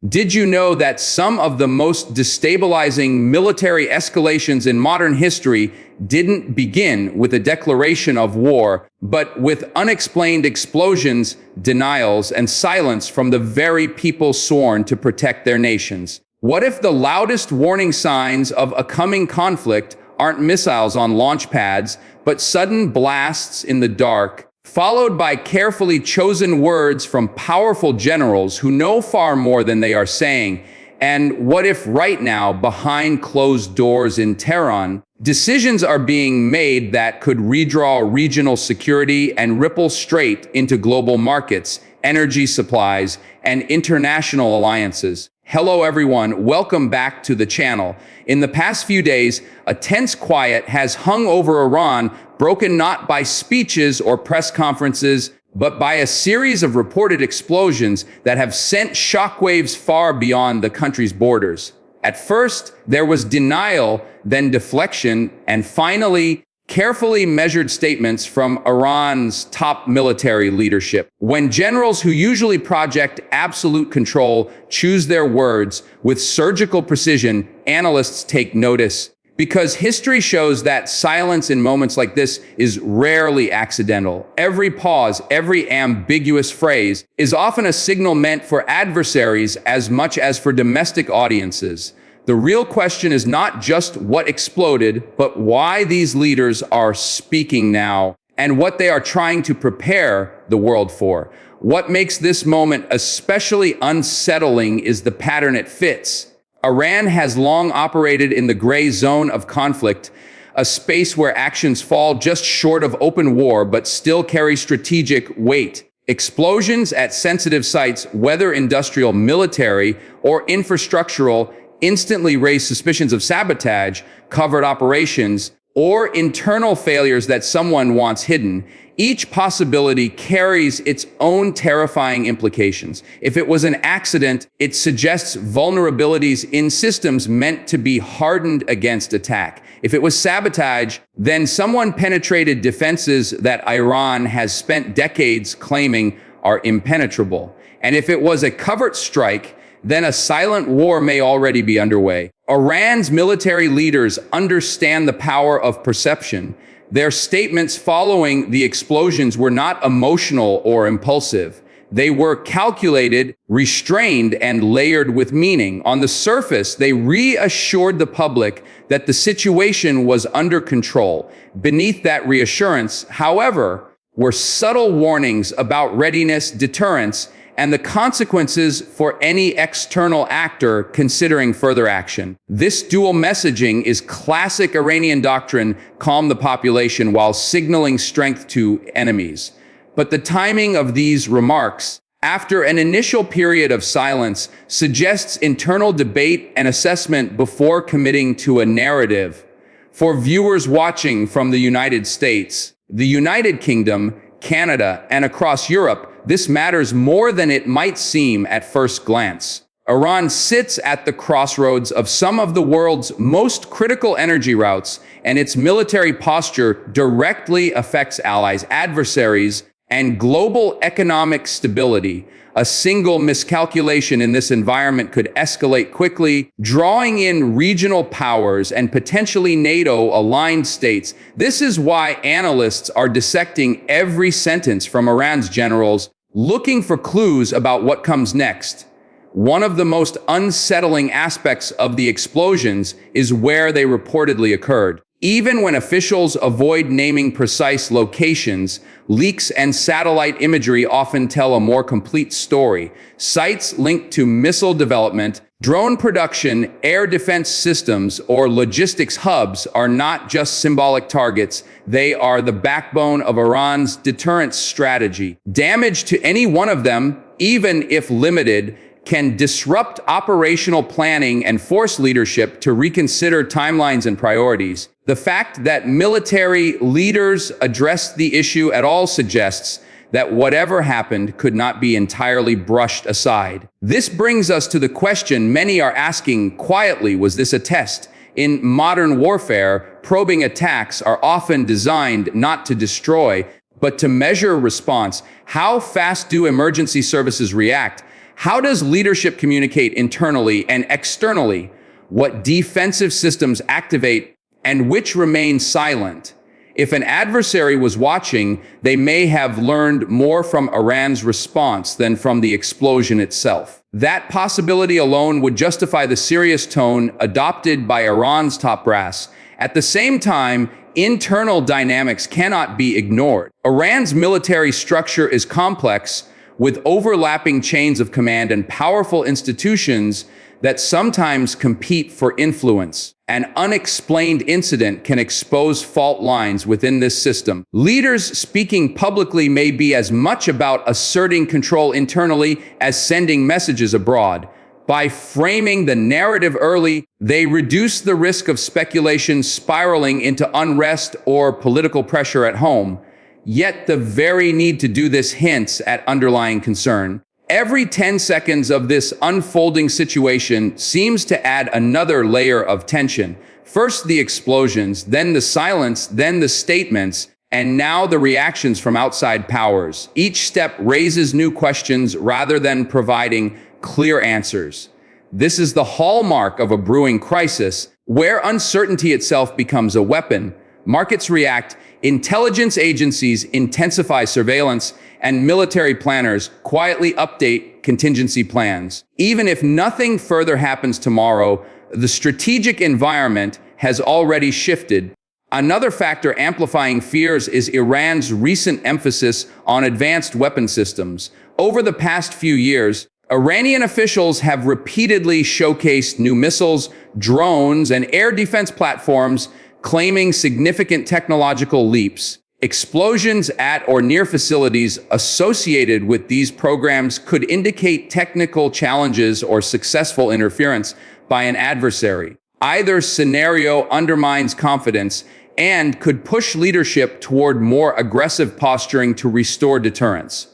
Did you know that some of the most destabilizing military escalations in modern history didn't begin with a declaration of war, but with unexplained explosions, denials, and silence from the very people sworn to protect their nations? What if the loudest warning signs of a coming conflict aren't missiles on launch pads, but sudden blasts in the dark, followed by carefully chosen words from powerful generals who know far more than they are saying? And what if right now, behind closed doors in Tehran, decisions are being made that could redraw regional security and ripple straight into global markets, energy supplies, and international alliances? Hello everyone, welcome back to the channel. In the past few days, a tense quiet has hung over Iran, broken not by speeches or press conferences, but by a series of reported explosions that have sent shockwaves far beyond the country's borders. At first, there was denial, then deflection, and finally, carefully measured statements from Iran's top military leadership. When generals who usually project absolute control choose their words with surgical precision, analysts take notice. Because history shows that silence in moments like this is rarely accidental. Every pause, every ambiguous phrase is often a signal meant for adversaries as much as for domestic audiences. The real question is not just what exploded, but why these leaders are speaking now and what they are trying to prepare the world for. What makes this moment especially unsettling is the pattern it fits. Iran has long operated in the gray zone of conflict, a space where actions fall just short of open war but still carry strategic weight. Explosions at sensitive sites, whether industrial, military, or infrastructural, instantly raise suspicions of sabotage, covert operations, or internal failures that someone wants hidden. Each possibility carries its own terrifying implications. If it was an accident, it suggests vulnerabilities in systems meant to be hardened against attack. If it was sabotage, then someone penetrated defenses that Iran has spent decades claiming are impenetrable. And if it was a covert strike, then a silent war may already be underway. Iran's military leaders understand the power of perception. Their statements following the explosions were not emotional or impulsive. They were calculated, restrained, and layered with meaning. On the surface, they reassured the public that the situation was under control. Beneath that reassurance, however, were subtle warnings about readiness, deterrence, and the consequences for any external actor considering further action. This dual messaging is classic Iranian doctrine: calm the population while signaling strength to enemies. But the timing of these remarks, after an initial period of silence, suggests internal debate and assessment before committing to a narrative. For viewers watching from the United States, the United Kingdom, Canada, and across Europe, this matters more than it might seem at first glance. Iran sits at the crossroads of some of the world's most critical energy routes, and its military posture directly affects allies, adversaries, and global economic stability. A single miscalculation in this environment could escalate quickly, drawing in regional powers and potentially NATO-aligned states. This is why analysts are dissecting every sentence from Iran's generals, looking for clues about what comes next. One of the most unsettling aspects of the explosions is where they reportedly occurred. Even when officials avoid naming precise locations, leaks and satellite imagery often tell a more complete story. Sites linked to missile development, drone production, air defense systems, or logistics hubs are not just symbolic targets. They are the backbone of Iran's deterrence strategy. Damage to any one of them, even if limited, can disrupt operational planning and force leadership to reconsider timelines and priorities. The fact that military leaders addressed the issue at all suggests that whatever happened could not be entirely brushed aside. This brings us to the question many are asking quietly: was this a test? In modern warfare, probing attacks are often designed not to destroy, but to measure response. How fast do emergency services react? How does leadership communicate internally and externally? What defensive systems activate and which remain silent? If an adversary was watching, they may have learned more from Iran's response than from the explosion itself. That possibility alone would justify the serious tone adopted by Iran's top brass. At the same time, internal dynamics cannot be ignored. Iran's military structure is complex, with overlapping chains of command and powerful institutions that sometimes compete for influence. An unexplained incident can expose fault lines within this system. Leaders speaking publicly may be as much about asserting control internally as sending messages abroad. By framing the narrative early, they reduce the risk of speculation spiraling into unrest or political pressure at home. Yet the very need to do this hints at underlying concern. Every 10 seconds of this unfolding situation seems to add another layer of tension. First the explosions, then the silence, then the statements, and now the reactions from outside powers. Each step raises new questions rather than providing clear answers. This is the hallmark of a brewing crisis, where uncertainty itself becomes a weapon. Markets react, intelligence agencies intensify surveillance, and military planners quietly update contingency plans. Even if nothing further happens tomorrow, the strategic environment has already shifted. Another factor amplifying fears is Iran's recent emphasis on advanced weapon systems. Over the past few years, Iranian officials have repeatedly showcased new missiles, drones, and air defense platforms, claiming significant technological leaps. Explosions at or near facilities associated with these programs could indicate technical challenges or successful interference by an adversary. Either scenario undermines confidence and could push leadership toward more aggressive posturing to restore deterrence.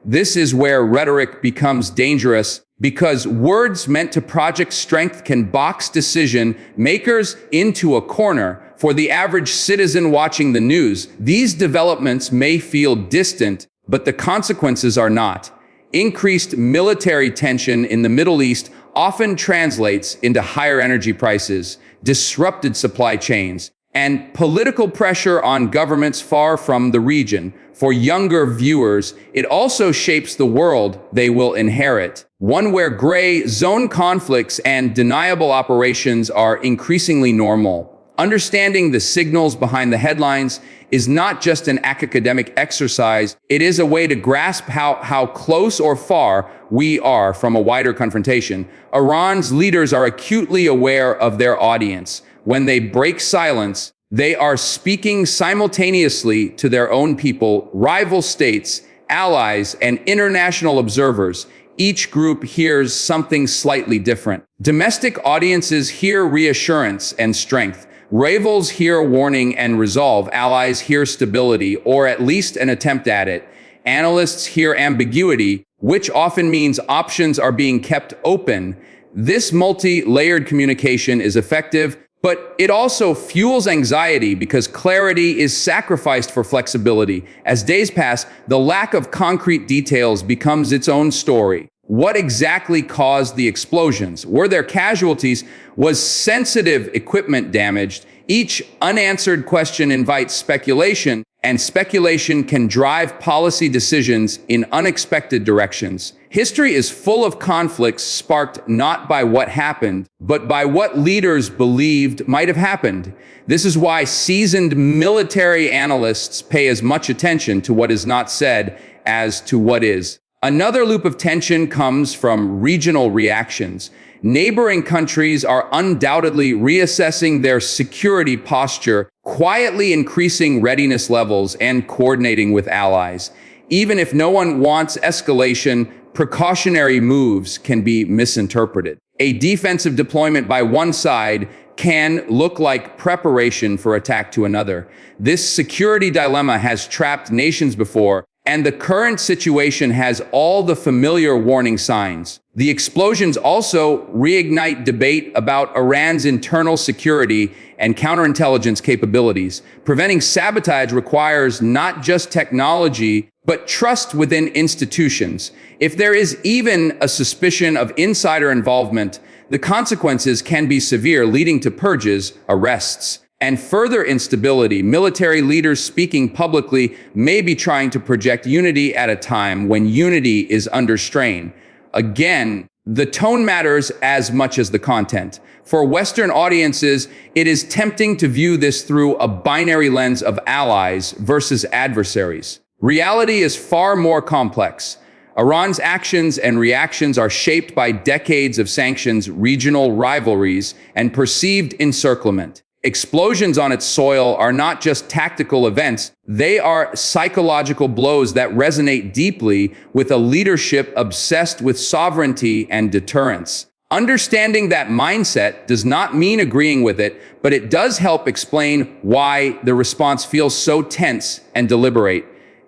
This is where rhetoric becomes dangerous, because words meant to project strength can box decision makers into a corner. For the average citizen watching the news, these developments may feel distant, but the consequences are not. Increased military tension in the Middle East often translates into higher energy prices, disrupted supply chains, and political pressure on governments far from the region. For younger viewers, it also shapes the world they will inherit, one where gray zone conflicts and deniable operations are increasingly normal. Understanding the signals behind the headlines is not just an academic exercise, it is a way to grasp how close or far we are from a wider confrontation. Iran's leaders are acutely aware of their audience. When they break silence, they are speaking simultaneously to their own people, rival states, allies, and international observers. Each group hears something slightly different. Domestic audiences hear reassurance and strength. Rivals hear warning and resolve. Allies hear stability, or at least an attempt at it. Analysts hear ambiguity, which often means options are being kept open. This multi-layered communication is effective, but it also fuels anxiety because clarity is sacrificed for flexibility. As days pass, the lack of concrete details becomes its own story. What exactly caused the explosions? Were there casualties? Was sensitive equipment damaged? Each unanswered question invites speculation, and speculation can drive policy decisions in unexpected directions. History is full of conflicts sparked not by what happened, but by what leaders believed might have happened. This is why seasoned military analysts pay as much attention to what is not said as to what is. Another loop of tension comes from regional reactions. Neighboring countries are undoubtedly reassessing their security posture, quietly increasing readiness levels and coordinating with allies. Even if no one wants escalation, precautionary moves can be misinterpreted. A defensive deployment by one side can look like preparation for attack to another. This security dilemma has trapped nations before, And the current situation has all the familiar warning signs. The explosions also reignite debate about Iran's internal security and counterintelligence capabilities. Preventing sabotage requires not just technology, but trust within institutions. If there is even a suspicion of insider involvement, the consequences can be severe, leading to purges, arrests, and further instability. Military leaders speaking publicly may be trying to project unity at a time when unity is under strain. Again, the tone matters as much as the content. For Western audiences, it is tempting to view this through a binary lens of allies versus adversaries. Reality is far more complex. Iran's actions and reactions are shaped by decades of sanctions, regional rivalries, and perceived encirclement. Explosions on its soil are not just tactical events, they are psychological blows that resonate deeply with a leadership obsessed with sovereignty and deterrence. Understanding that mindset does not mean agreeing with it, but it does help explain why the response feels so tense and deliberate.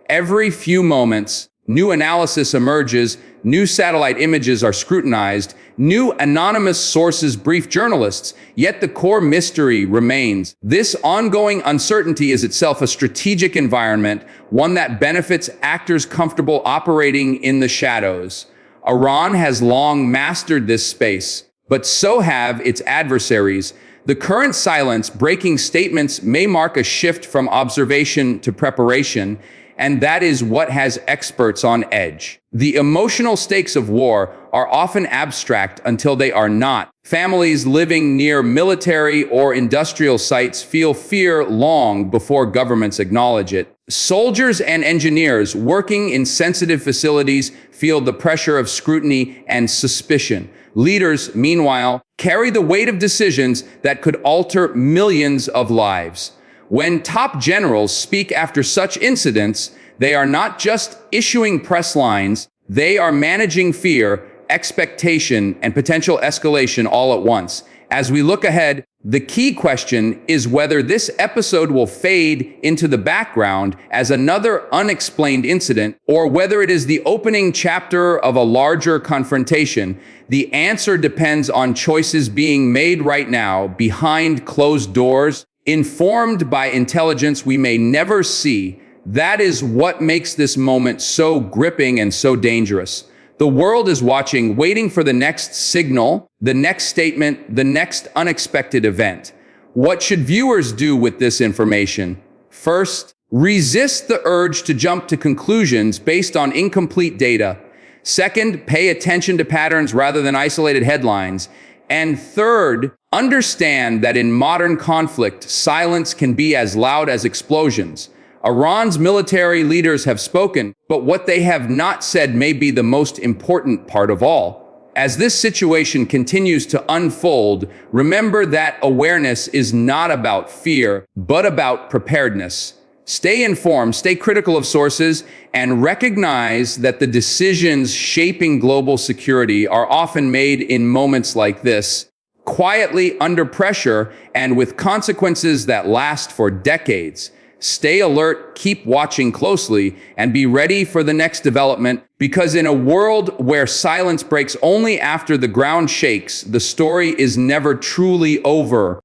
Every few moments, new analysis emerges, new satellite images are scrutinized, new anonymous sources brief journalists, yet the core mystery remains. This ongoing uncertainty is itself a strategic environment, one that benefits actors comfortable operating in the shadows. Iran has long mastered this space, but so have its adversaries. The current silence, breaking statements may mark a shift from observation to preparation, and that is what has experts on edge. The emotional stakes of war are often abstract until they are not. Families living near military or industrial sites feel fear long before governments acknowledge it. Soldiers and engineers working in sensitive facilities feel the pressure of scrutiny and suspicion. Leaders, meanwhile, carry the weight of decisions that could alter millions of lives. When top generals speak after such incidents, they are not just issuing press lines, they are managing fear, expectation, and potential escalation all at once. As we look ahead, the key question is whether this episode will fade into the background as another unexplained incident, or whether it is the opening chapter of a larger confrontation. The answer depends on choices being made right now, behind closed doors, informed by intelligence we may never see. That is what makes this moment so gripping and so dangerous. The world is watching, waiting for the next signal, the next statement, the next unexpected event. What should viewers do with this information? First, resist the urge to jump to conclusions based on incomplete data. Second, pay attention to patterns rather than isolated headlines. And third, understand that in modern conflict, silence can be as loud as explosions. Iran's military leaders have spoken, but what they have not said may be the most important part of all. As this situation continues to unfold, remember that awareness is not about fear, but about preparedness. Stay informed, stay critical of sources, and recognize that the decisions shaping global security are often made in moments like this, quietly under pressure and with consequences that last for decades. Stay alert, keep watching closely, and be ready for the next development, because in a world where silence breaks only after the ground shakes, the story is never truly over.